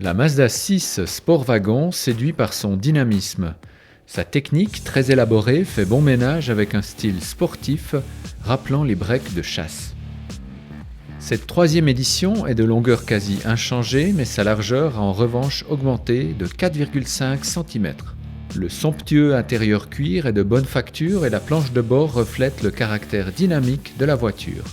La Mazda 6 Sportwagon séduit par son dynamisme. Sa technique très élaborée fait bon ménage avec un style sportif rappelant les breaks de chasse. Cette troisième édition est de longueur quasi inchangée, mais sa largeur a en revanche augmenté de 4,5 cm. Le somptueux intérieur cuir est de bonne facture et la planche de bord reflète le caractère dynamique de la voiture.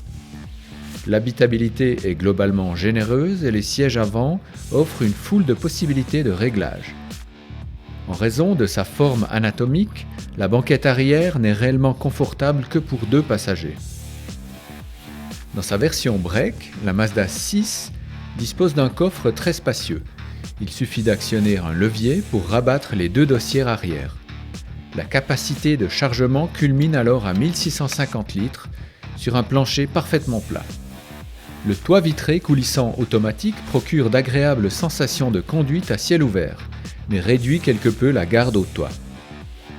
L'habitabilité est globalement généreuse et les sièges avant offrent une foule de possibilités de réglage. En raison de sa forme anatomique, la banquette arrière n'est réellement confortable que pour 2 passagers. Dans sa version break, la Mazda 6 dispose d'un coffre très spacieux. Il suffit d'actionner un levier pour rabattre les 2 dossiers arrière. La capacité de chargement culmine alors à 1650 litres sur un plancher parfaitement plat. Le toit vitré coulissant automatique procure d'agréables sensations de conduite à ciel ouvert, mais réduit quelque peu la garde au toit.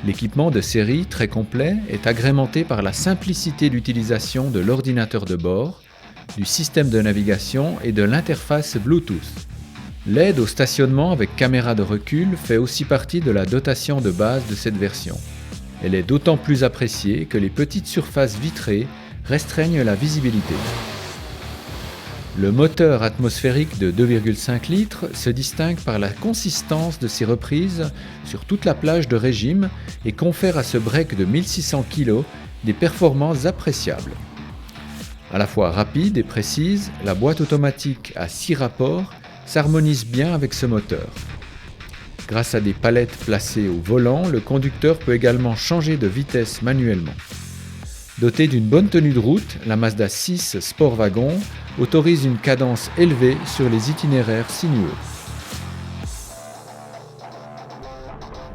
L'équipement de série, très complet, est agrémenté par la simplicité d'utilisation de l'ordinateur de bord, du système de navigation et de l'interface Bluetooth. L'aide au stationnement avec caméra de recul fait aussi partie de la dotation de base de cette version. Elle est d'autant plus appréciée que les petites surfaces vitrées restreignent la visibilité. Le moteur atmosphérique de 2,5 litres se distingue par la consistance de ses reprises sur toute la plage de régime et confère à ce break de 1600 kg des performances appréciables. À la fois rapide et précise, la boîte automatique à 6 rapports s'harmonise bien avec ce moteur. Grâce à des palettes placées au volant, le conducteur peut également changer de vitesse manuellement. Dotée d'une bonne tenue de route, la Mazda 6 Sportwagon autorise une cadence élevée sur les itinéraires sinueux.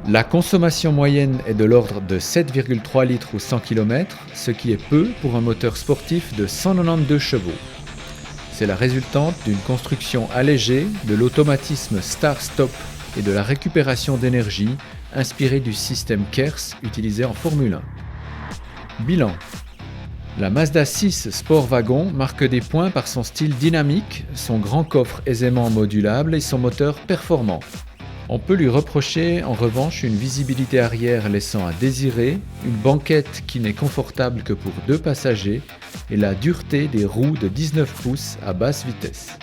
La consommation moyenne est de l'ordre de 7,3 litres ou 100 km, ce qui est peu pour un moteur sportif de 192 chevaux. C'est la résultante d'une construction allégée, de l'automatisme start-stop et de la récupération d'énergie inspirée du système KERS utilisé en Formule 1. Bilan. La Mazda 6 Sportwagon marque des points par son style dynamique, son grand coffre aisément modulable et son moteur performant. On peut lui reprocher en revanche une visibilité arrière laissant à désirer, une banquette qui n'est confortable que pour 2 passagers et la dureté des roues de 19 pouces à basse vitesse.